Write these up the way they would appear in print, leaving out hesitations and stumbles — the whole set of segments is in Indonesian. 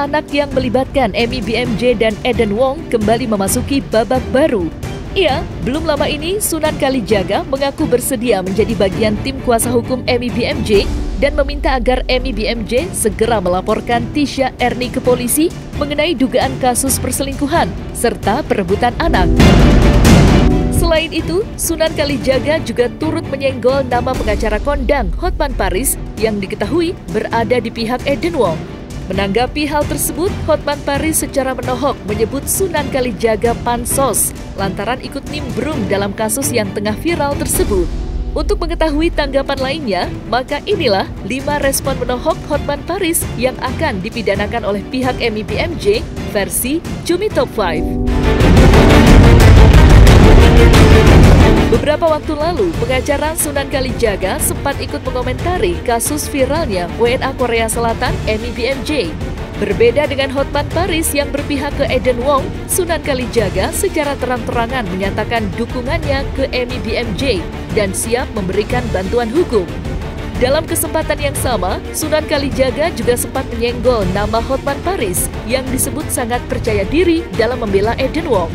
anak yang melibatkan Emmy BMJ dan Eden Wong kembali memasuki babak baru. Iya, belum lama ini Sunan Kalijaga mengaku bersedia menjadi bagian tim kuasa hukum Emmy BMJ dan meminta agar Emmy BMJ segera melaporkan Tisha Ernie ke polisi mengenai dugaan kasus perselingkuhan serta perebutan anak. Selain itu, Sunan Kalijaga juga turut menyenggol nama pengacara kondang Hotman Paris yang diketahui berada di pihak Eden Wong. Menanggapi hal tersebut, Hotman Paris secara menohok menyebut Sunan Kalijaga pansos lantaran ikut nimbrung dalam kasus yang tengah viral tersebut. Untuk mengetahui tanggapan lainnya, maka inilah 5 respon menohok Hotman Paris yang akan dipidanakan oleh pihak Emmy BMJ versi Cumi Top 5. Beberapa waktu lalu, pengacara Sunan Kalijaga sempat ikut mengomentari kasus viralnya WNA Korea Selatan Emmy BMJ. Berbeda dengan Hotman Paris yang berpihak ke Eden Wong, Sunan Kalijaga secara terang-terangan menyatakan dukungannya ke Emmy BMJ dan siap memberikan bantuan hukum. Dalam kesempatan yang sama, Sunan Kalijaga juga sempat menyenggol nama Hotman Paris yang disebut sangat percaya diri dalam membela Eden Wong.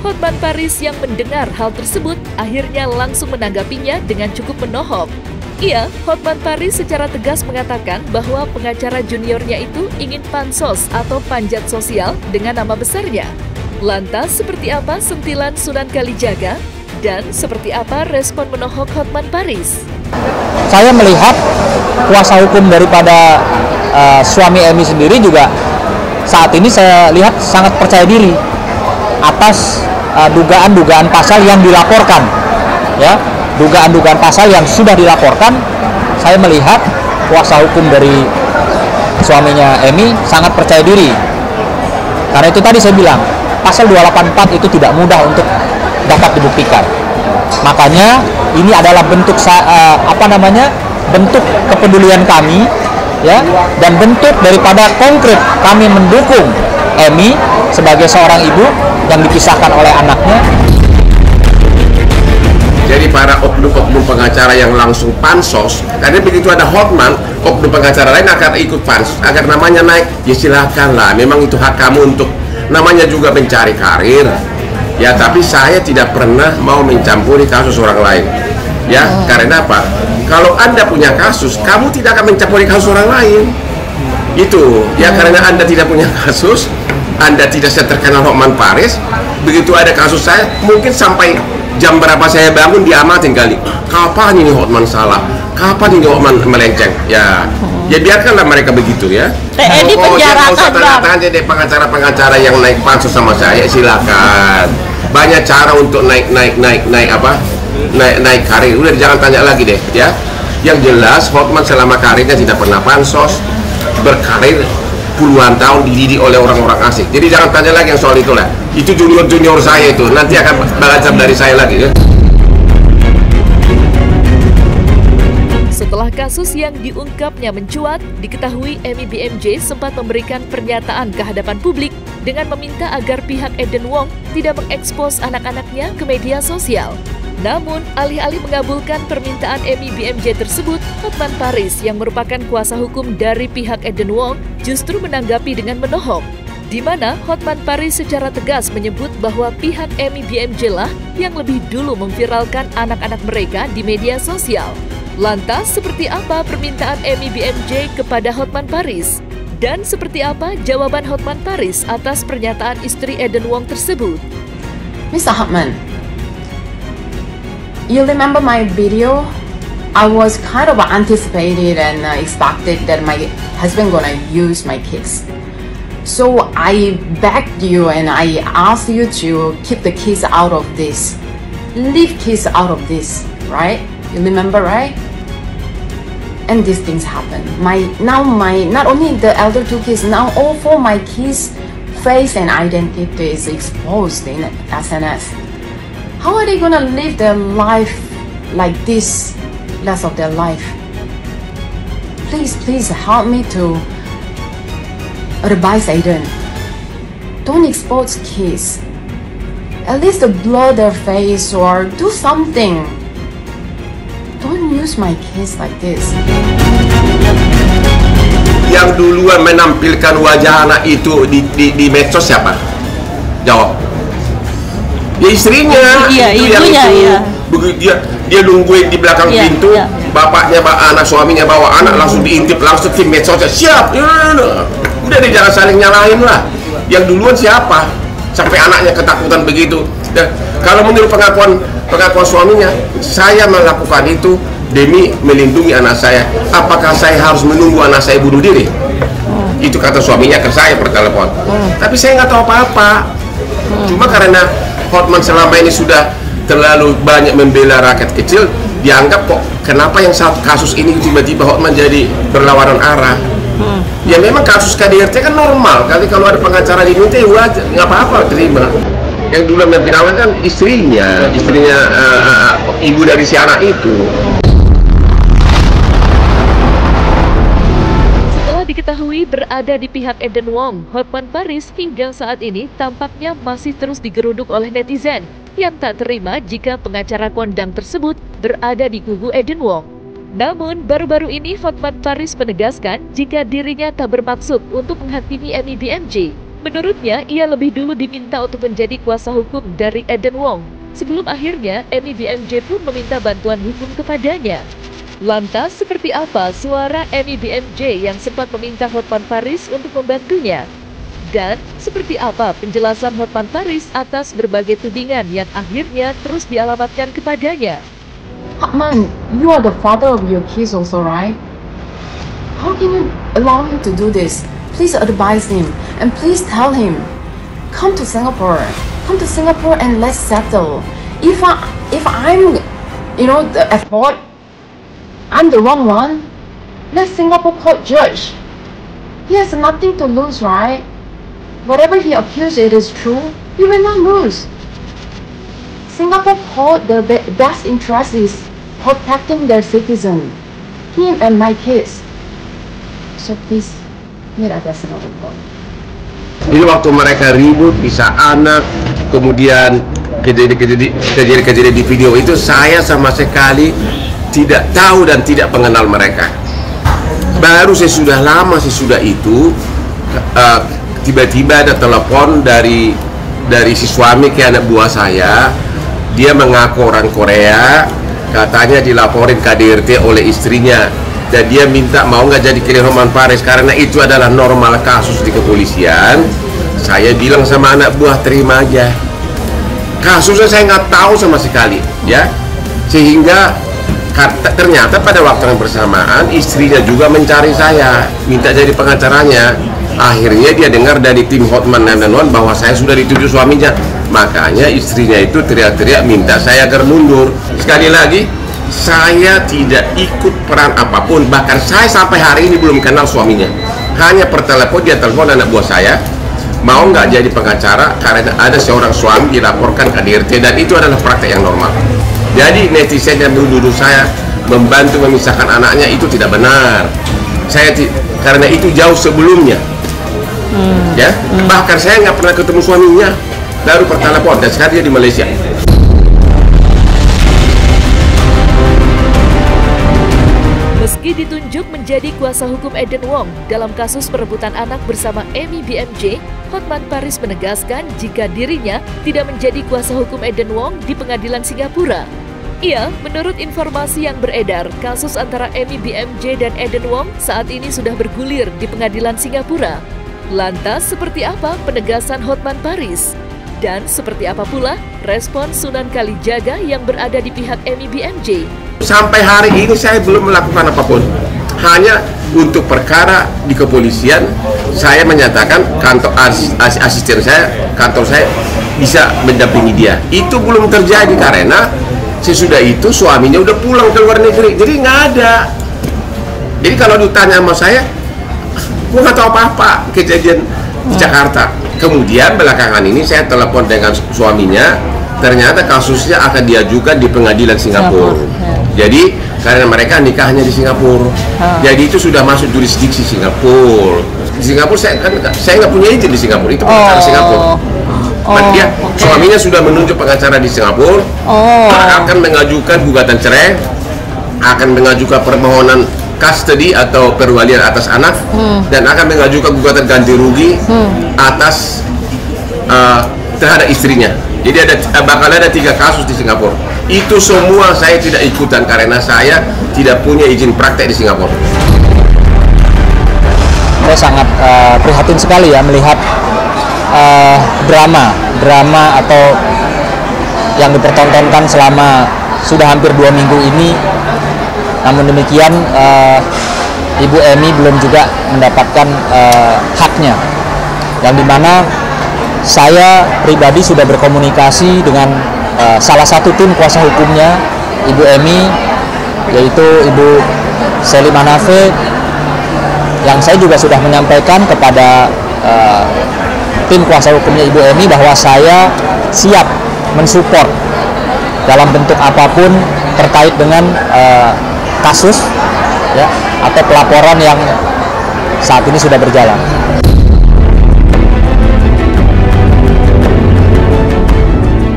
Hotman Paris yang mendengar hal tersebut akhirnya langsung menanggapinya dengan cukup menohok. Iya, Hotman Paris secara tegas mengatakan bahwa pengacara juniornya itu ingin pansos atau panjat sosial dengan nama besarnya. Lantas seperti apa sentilan Sunan Kalijaga? Dan seperti apa respon menohok Hotman Paris? Saya melihat kuasa hukum daripada suami Emmy sendiri juga saat ini saya lihat sangat percaya diri atas dugaan-dugaan pasal yang dilaporkan, ya, dugaan-dugaan pasal yang sudah dilaporkan. Saya melihat kuasa hukum dari suaminya Emmy sangat percaya diri. Karena itu tadi saya bilang pasal 284 itu tidak mudah untuk dapat dibuktikan. Makanya ini adalah bentuk bentuk kepedulian kami, ya, dan bentuk daripada konkret kami mendukung Emmy sebagai seorang ibu yang dipisahkan oleh anaknya. Jadi para oknum-oknum pengacara yang langsung pansos, karena begitu ada Hotman, oknum pengacara lain akan ikut pansos agar namanya naik. Ya silakanlah, memang itu hak kamu untuk namanya juga mencari karir. Ya, tapi saya tidak pernah mau mencampuri kasus orang lain. Ya, karena apa? Kalau Anda punya kasus, kamu tidak akan mencampuri kasus orang lain. Itu, ya, karena Anda tidak punya kasus, Anda tidak terkenal Hotman Paris. Begitu ada kasus saya, mungkin sampai jam berapa saya bangun diamatin kali. Kapan ini Hotman salah? Kapan ini Hotman melenceng? Ya biarkanlah mereka begitu, ya. Jangan usah tanda-tanda deh pengacara-pengacara yang naik pansus sama saya, silakan. Banyak cara untuk naik karir. Udah jangan tanya lagi deh, ya. Yang jelas Hotman selama karirnya tidak pernah pansos, berkarir puluhan tahun dididik oleh orang-orang asing. Jadi jangan tanya lagi yang soal itu lah. Itu junior saya itu, nanti akan belajar dari saya lagi, ya. Setelah kasus yang diungkapnya mencuat, diketahui Emmy BMJ sempat memberikan pernyataan ke hadapan publik dengan meminta agar pihak Eden Wong tidak mengekspos anak-anaknya ke media sosial. Namun, alih-alih mengabulkan permintaan Emmy BMJ tersebut, Hotman Paris yang merupakan kuasa hukum dari pihak Eden Wong justru menanggapi dengan menohok, di mana Hotman Paris secara tegas menyebut bahwa pihak Emmy BMJ lah yang lebih dulu memviralkan anak-anak mereka di media sosial. Lantas, seperti apa permintaan Emmy BMJ kepada Hotman Paris? Dan seperti apa jawaban Hotman Paris atas pernyataan istri Eden Wong tersebut? Mr. Hotman, you remember my video? I was kind of anticipated and expected that my husband gonna use my kids. So I begged you and I asked you to keep the kids out of this. Leave kids out of this, right? You remember, right? And these things happen. Not only the elder 2 kids, now all 4 my kids' face and identity is exposed in SNS. How are they gonna live their life like this, rest of their life? Please help me to advise Aiden. Don't expose kids. At least blur their face or do something. Don't use my kids like this. Yang duluan menampilkan wajah anak itu di medsos siapa? Jawab. Ya istrinya. Iya, itu ibunya, yang itu. iya. Begitu dia nungguin di belakang Iya, pintu, iya. bapaknya, anak suaminya bawa anak langsung diintip langsung tim medsosnya siap. Udah deh, jangan saling nyalahin lah. Yang duluan siapa? Sampai anaknya ketakutan begitu. Dan kalau menurut pengakuan suaminya, saya melakukan itu demi melindungi anak saya. Apakah saya harus menunggu anak saya bunuh diri? Itu kata suaminya ke saya per telepon. Tapi saya nggak tahu apa-apa. Cuma karena Hotman selama ini sudah terlalu banyak membela rakyat kecil, dianggap kok kenapa yang satu kasus ini tiba-tiba Hotman jadi berlawanan arah. Ya memang kasus KDRT kan normal. Kali kalau ada pengacara diminta ya wajar, nggak apa-apa terima. Yang dulu mengenal kan istrinya ibu dari si anak itu. Diketahui berada di pihak Eden Wong, Hotman Paris hingga saat ini tampaknya masih terus digeruduk oleh netizen yang tak terima jika pengacara kondang tersebut berada di kubu Eden Wong. Namun, baru-baru ini Hotman Paris menegaskan jika dirinya tak bermaksud untuk menghakimi Emi BMJ. Menurutnya, ia lebih dulu diminta untuk menjadi kuasa hukum dari Eden Wong, sebelum akhirnya Emi BMJ pun meminta bantuan hukum kepadanya. Lantas, seperti apa suara Emi BMJ yang sempat meminta Hotman Paris untuk membantunya? Dan seperti apa penjelasan Hotman Paris atas berbagai tudingan yang akhirnya terus dialamatkan kepadanya? Hotman, you are the father of your kids also, right? How can you allow him to do this? Please advise him and please tell him, come to Singapore and let's settle. If I'm, at fault, I'm the wrong one, let Singapore court judge. He has nothing to lose, right? Whatever he accused it is true, he will not lose. Singapore court, the best interest is protecting their citizen, him and my kids. So please, meet at the Singapore court. Jadi waktu mereka ribut bisa anak, kemudian kejadian di video itu, saya sama sekali tidak tahu dan tidak mengenal mereka. Baru sesudah lama sesudah itu tiba-tiba ada telepon dari si suami ke anak buah saya. Dia mengaku orang Korea, katanya dilaporin KDRT oleh istrinya dan dia minta mau nggak jadi klien Hotman Paris karena itu adalah normal kasus di kepolisian. Saya bilang sama anak buah, terima aja, kasusnya saya nggak tahu sama sekali, ya. Sehingga ternyata pada waktu yang bersamaan istrinya juga mencari saya, minta jadi pengacaranya. Akhirnya dia dengar dari tim Hotman 911 bahwa saya sudah dituduh suaminya. Makanya istrinya itu teriak-teriak minta saya agar mundur. Sekali lagi, saya tidak ikut peran apapun. Bahkan saya sampai hari ini belum kenal suaminya. Hanya per telepon dia telepon anak buah saya, mau nggak jadi pengacara karena ada seorang suami dilaporkan KDRT, dan itu adalah praktek yang normal. Jadi netizen yang menuduh saya membantu memisahkan anaknya itu tidak benar. Saya karena itu jauh sebelumnya, ya. Bahkan saya nggak pernah ketemu suaminya, baru per telepon, dan sekarang dia di Malaysia. Meski ditunjuk menjadi kuasa hukum Eden Wong dalam kasus perebutan anak bersama Emi BMJ, Hotman Paris menegaskan jika dirinya tidak menjadi kuasa hukum Eden Wong di pengadilan Singapura. Ia, menurut informasi yang beredar, kasus antara Emi BMJ dan Eden Wong saat ini sudah bergulir di pengadilan Singapura. Lantas, seperti apa penegasan Hotman Paris? Dan seperti apa pula respon Sunan Kalijaga yang berada di pihak Emi BMJ? Sampai hari ini saya belum melakukan apapun. Hanya untuk perkara di kepolisian, saya menyatakan kantor asisten saya, kantor saya bisa mendampingi dia. Itu belum terjadi karena sesudah itu suaminya udah pulang ke luar negeri, jadi nggak ada. Jadi kalau ditanya sama saya, gue nggak tahu apa-apa kejadian di Jakarta. Kemudian belakangan ini saya telepon dengan suaminya, ternyata kasusnya akan diajukan di pengadilan Singapura. Jadi karena mereka nikahnya di Singapura, jadi itu sudah masuk jurisdiksi Singapura. Di Singapura saya nggak punya izin di Singapura, itu pengacara Singapura. Dia suaminya sudah menunjuk pengacara di Singapura, akan mengajukan gugatan cerai, akan mengajukan permohonan custody atau perwalian atas anak dan akan mengajukan gugatan ganti rugi atas terhadap istrinya. Jadi bakal ada 3 kasus di Singapura. Itu semua saya tidak ikutan karena saya tidak punya izin praktek di Singapura. Saya sangat prihatin sekali ya melihat drama atau yang dipertontonkan selama sudah hampir 2 minggu ini. Namun demikian Ibu Emi belum juga mendapatkan haknya, yang dimana saya pribadi sudah berkomunikasi dengan salah satu tim kuasa hukumnya Ibu Emi, yaitu Ibu Sally Manafe, yang saya juga sudah menyampaikan kepada tim kuasa hukumnya Ibu Emi bahwa saya siap mensupport dalam bentuk apapun terkait dengan kasus ya, atau pelaporan yang saat ini sudah berjalan.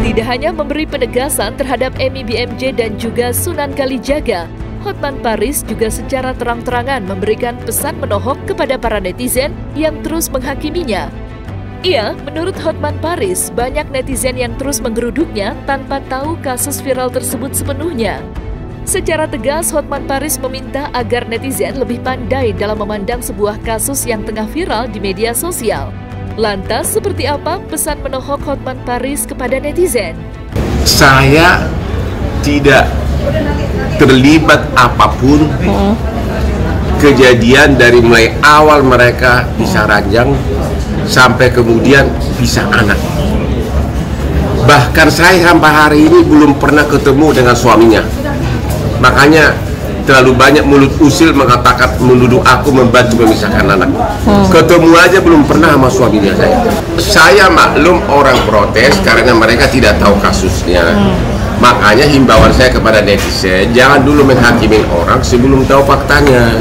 Tidak hanya memberi penegasan terhadap Emi BMJ dan juga Sunan Kalijaga, Hotman Paris juga secara terang-terangan memberikan pesan menohok kepada para netizen yang terus menghakiminya. Menurut Hotman Paris, banyak netizen yang terus menggeruduknya tanpa tahu kasus viral tersebut sepenuhnya. Secara tegas, Hotman Paris meminta agar netizen lebih pandai dalam memandang sebuah kasus yang tengah viral di media sosial. Lantas, seperti apa pesan menohok Hotman Paris kepada netizen? Saya tidak terlibat apapun kejadian dari mulai awal mereka bisa ranjang sampai kemudian bisa anak. Bahkan saya sampai hari ini belum pernah ketemu dengan suaminya. Makanya terlalu banyak mulut usil mengatakan menuduh aku membantu memisahkan anak. Ketemu aja belum pernah sama suaminya saya. Saya maklum orang protes karena mereka tidak tahu kasusnya. Makanya himbauan saya kepada netizen, jangan dulu menghakimin orang sebelum tahu faktanya.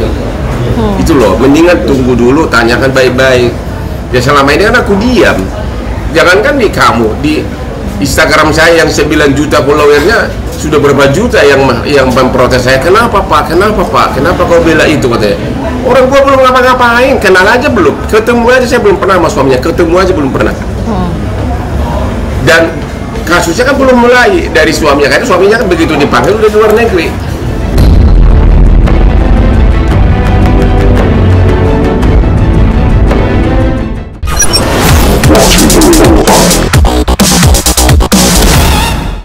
Itu loh, mendingan tunggu dulu, tanyakan baik-baik. Ya selama ini kan aku diam. Jangankan di kamu, di Instagram saya yang 9 juta followernya sudah berapa juta yang memprotes saya. Kenapa Pak? Kenapa kau bela itu, katanya. Orang gua belum ngapa-ngapain, kenal aja belum. Ketemu aja saya belum pernah sama suaminya, ketemu aja belum pernah. Dan kasusnya kan belum mulai dari suaminya, karena suaminya kan begitu dipanggil udah di luar negeri.